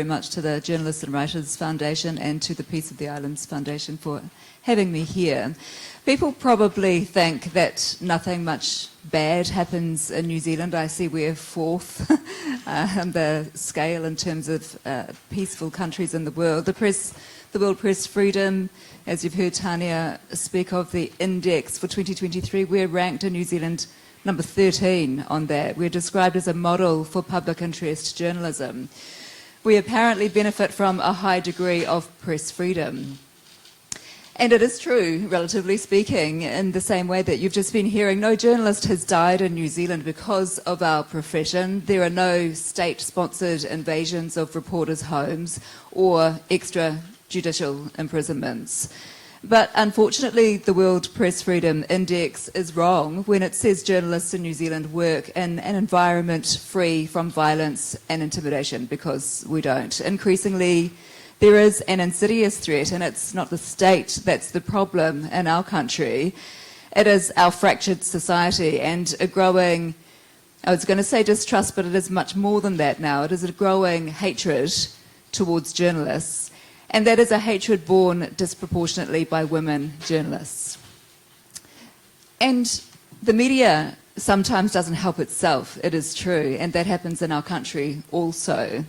very much to the Journalists and Writers Foundation and to the Peace of the Islands Foundation for having me here. People probably think that nothing much bad happens in New Zealand. I see we're fourth on the scale in terms of peaceful countries in the world. The World Press Freedom, as you've heard Tania speak of the index for 2023, we're ranked in New Zealand number 13 on that. We're described as a model for public interest journalism. We apparently benefit from a high degree of press freedom. And it is true, relatively speaking, in the same way that you've just been hearing, no journalist has died in New Zealand because of our profession. There are no state-sponsored invasions of reporters' homes or extrajudicial imprisonments. But unfortunately, the World Press Freedom Index is wrong when it says journalists in New Zealand work in an environment free from violence and intimidation, because we don't. Increasingly, there is an insidious threat, and it's not the state that's the problem in our country. It is our fractured society and a growing, I was going to say distrust, but it is much more than that now. It is a growing hatred towards journalists. And that is a hatred born disproportionately by women journalists. And the media sometimes doesn't help itself, it is true, and that happens in our country also.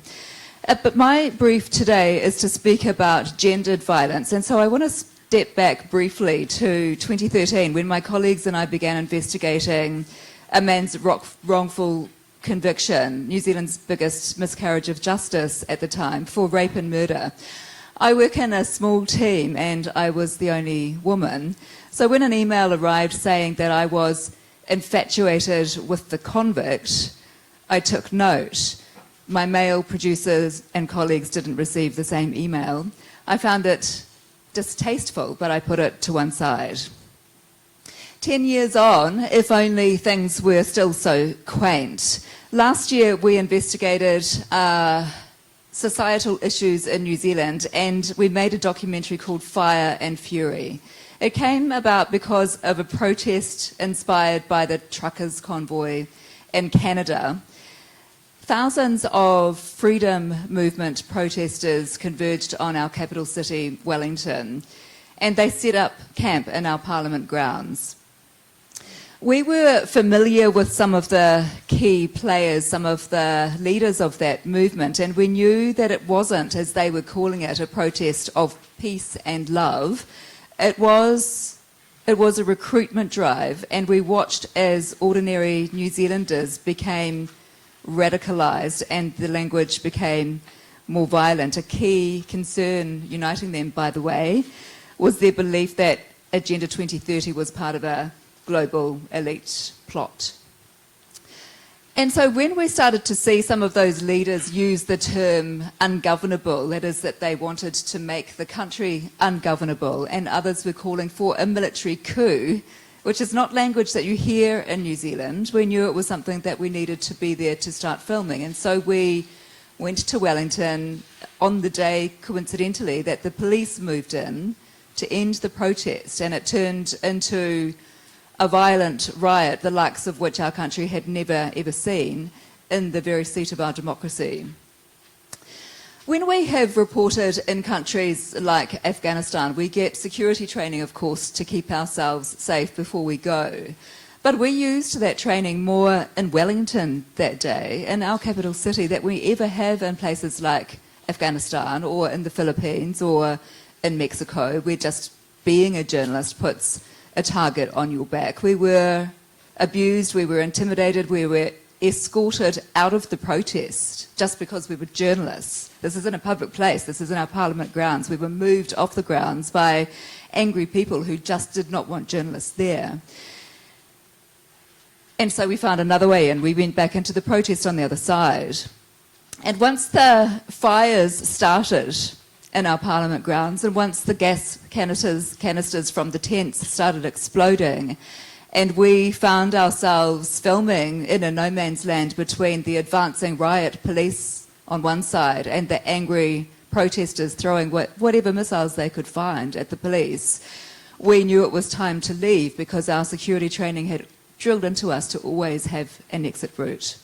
But my brief today is to speak about gendered violence, and so I want to step back briefly to 2013, when my colleagues and I began investigating a man's wrongful conviction, New Zealand's biggest miscarriage of justice at the time, for rape and murder. I work in a small team and I was the only woman. So when an email arrived saying that I was infatuated with the convict, I took note. My male producers and colleagues didn't receive the same email. I found it distasteful, but I put it to one side. 10 years on, if only things were still so quaint. Last year we investigated societal issues in New Zealand, and we made a documentary called Fire and Fury. It came about because of a protest inspired by the truckers' convoy in Canada. Thousands of freedom movement protesters converged on our capital city, Wellington, and they set up camp in our Parliament grounds. We were familiar with some of the key players, some of the leaders of that movement, and we knew that it wasn't, as they were calling it, a protest of peace and love. It was a recruitment drive, and we watched as ordinary New Zealanders became radicalised and the language became more violent. A key concern uniting them, by the way, was their belief that Agenda 2030 was part of a global elite plot. And so when we started to see some of those leaders use the term ungovernable, that is, that they wanted to make the country ungovernable, and others were calling for a military coup, which is not language that you hear in New Zealand, we knew it was something that we needed to be there to start filming. And so we went to Wellington on the day, coincidentally, that the police moved in to end the protest, and it turned into a violent riot, the likes of which our country had never ever seen, in the very seat of our democracy. When we have reported in countries like Afghanistan, we get security training, of course, to keep ourselves safe before we go. But we used that training more in Wellington that day, in our capital city, than we ever have in places like Afghanistan or in the Philippines or in Mexico, where just being a journalist puts a target on your back. We were abused, we were intimidated, we were escorted out of the protest just because we were journalists. This isn't a public place, this is in our Parliament grounds. We were moved off the grounds by angry people who just did not want journalists there. And so we found another way in. We went back into the protest on the other side. And once the fires started in our Parliament grounds, and once the gas canisters from the tents started exploding, and we found ourselves filming in a no man's land between the advancing riot police on one side and the angry protesters throwing whatever missiles they could find at the police, we knew it was time to leave, because our security training had drilled into us to always have an exit route.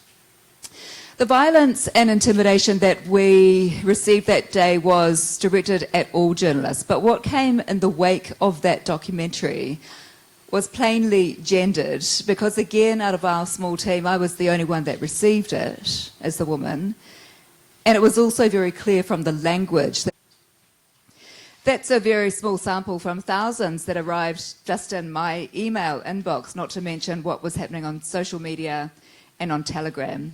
The violence and intimidation that we received that day was directed at all journalists, but what came in the wake of that documentary was plainly gendered, because again, out of our small team, I was the only one that received it as the woman, and it was also very clear from the language. That's a very small sample from thousands that arrived just in my email inbox, not to mention what was happening on social media and on Telegram.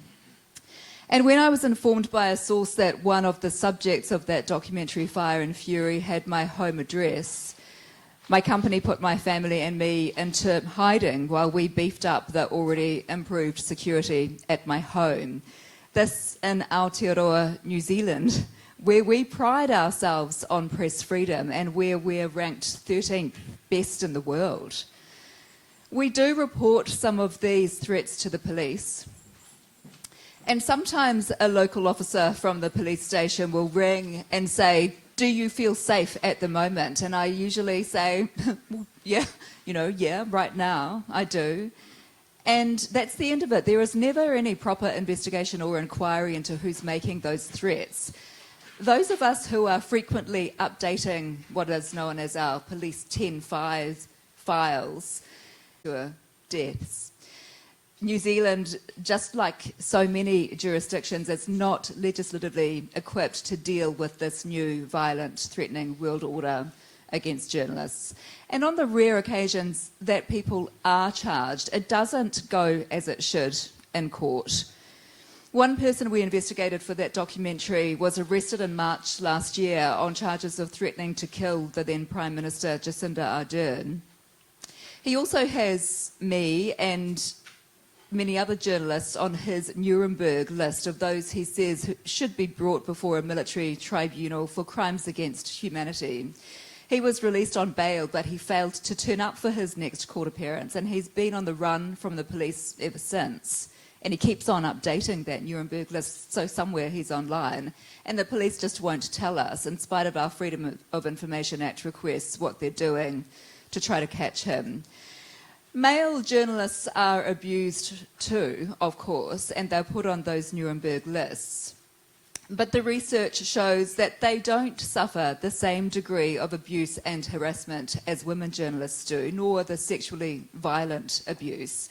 And when I was informed by a source that one of the subjects of that documentary, Fire and Fury, had my home address, my company put my family and me into hiding while we beefed up the already improved security at my home. This in Aotearoa, New Zealand, where we pride ourselves on press freedom and where we're ranked 13th best in the world. We do report some of these threats to the police. And sometimes a local officer from the police station will ring and say, "Do you feel safe at the moment?" And I usually say, well, yeah, right now I do. And that's the end of it. There is never any proper investigation or inquiry into who's making those threats. Those of us who are frequently updating what is known as our Police 10 files, deaths. New Zealand, just like so many jurisdictions, is not legislatively equipped to deal with this new violent, threatening world order against journalists. And on the rare occasions that people are charged, it doesn't go as it should in court. One person we investigated for that documentary was arrested in March last year on charges of threatening to kill the then Prime Minister Jacinda Ardern. He also has me and many other journalists on his Nuremberg list of those he says should be brought before a military tribunal for crimes against humanity. He was released on bail, but he failed to turn up for his next court appearance, and he's been on the run from the police ever since. And he keeps on updating that Nuremberg list, so somewhere he's online. And the police just won't tell us, in spite of our Freedom of Information Act requests, what they're doing to try to catch him. Male journalists are abused too, of course, and they're put on those Nuremberg lists. But the research shows that they don't suffer the same degree of abuse and harassment as women journalists do, nor the sexually violent abuse.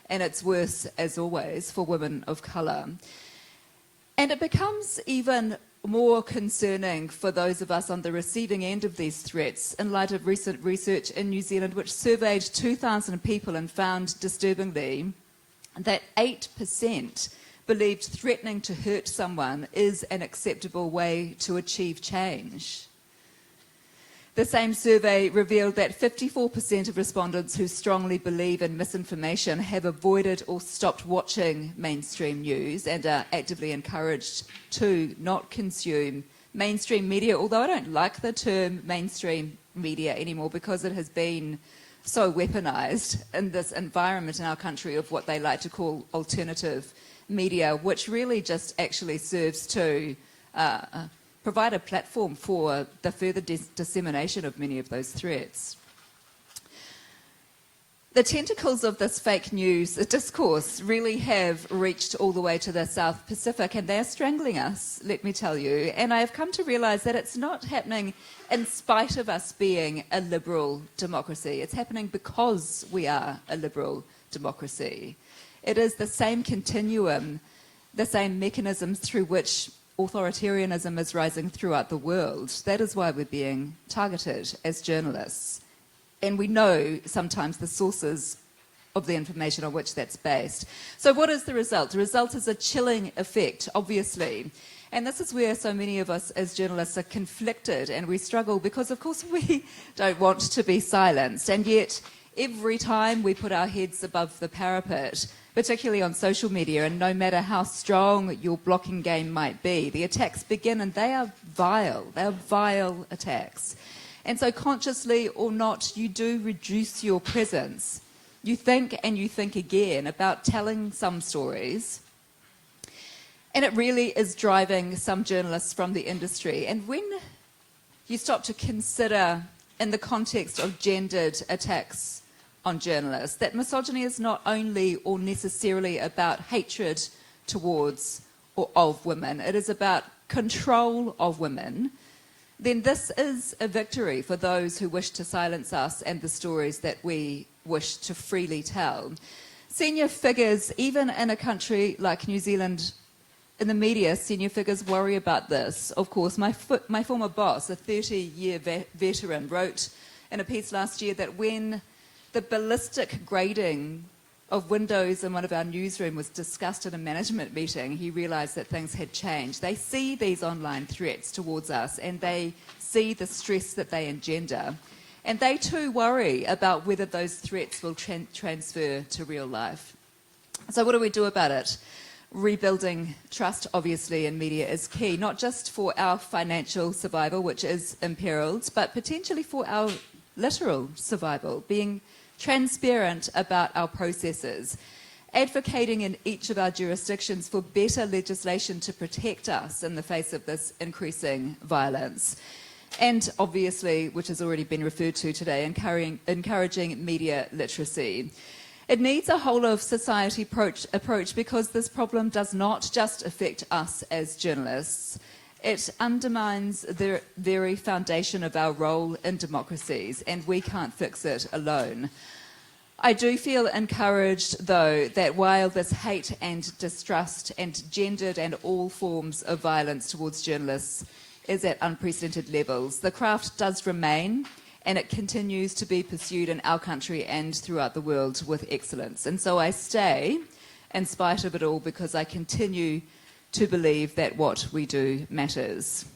And it's worse, as always, for women of colour. And it becomes even more concerning for those of us on the receiving end of these threats in light of recent research in New Zealand, which surveyed 2,000 people and found, disturbingly, that 8% believed threatening to hurt someone is an acceptable way to achieve change. The same survey revealed that 54% of respondents who strongly believe in misinformation have avoided or stopped watching mainstream news and are actively encouraged to not consume mainstream media, although I don't like the term mainstream media anymore because it has been so weaponised in this environment in our country of what they like to call alternative media, which really just actually serves to provide a platform for the further dissemination of many of those threats. The tentacles of this fake news discourse really have reached all the way to the South Pacific, and they're strangling us, let me tell you. And I have come to realise that it's not happening in spite of us being a liberal democracy. It's happening because we are a liberal democracy. It is the same continuum, the same mechanisms through which authoritarianism is rising throughout the world. That is why we're being targeted as journalists. And we know sometimes the sources of the information on which that's based. So what is the result? The result is a chilling effect, obviously. And this is where so many of us as journalists are conflicted, and we struggle because, of course, we don't want to be silenced. And yet, every time we put our heads above the parapet, particularly on social media, and no matter how strong your blocking game might be, the attacks begin, and they are vile. They are vile attacks. And so consciously or not, you do reduce your presence. You think and you think again about telling some stories, and it really is driving some journalists from the industry. And when you stop to consider, in the context of gendered attacks on journalists, that misogyny is not only or necessarily about hatred towards or of women, it is about control of women, then this is a victory for those who wish to silence us and the stories that we wish to freely tell. Senior figures, even in a country like New Zealand, in the media, senior figures worry about this. Of course, my former boss, a 30-year veteran, wrote in a piece last year that when the ballistic grading of windows in one of our newsroom was discussed at a management meeting, he realised that things had changed. They see these online threats towards us and they see the stress that they engender. And they too worry about whether those threats will transfer to real life. So what do we do about it? Rebuilding trust, obviously, in media is key, not just for our financial survival, which is imperilled, but potentially for our literal survival, being transparent about our processes, advocating in each of our jurisdictions for better legislation to protect us in the face of this increasing violence. And obviously, which has already been referred to today, encouraging media literacy. It needs a whole of society approach because this problem does not just affect us as journalists. It undermines the very foundation of our role in democracies, and we can't fix it alone. I do feel encouraged, though, that while this hate and distrust and gendered and all forms of violence towards journalists is at unprecedented levels, the craft does remain, and it continues to be pursued in our country and throughout the world with excellence. And so I stay, in spite of it all, because I continue to believe that what we do matters.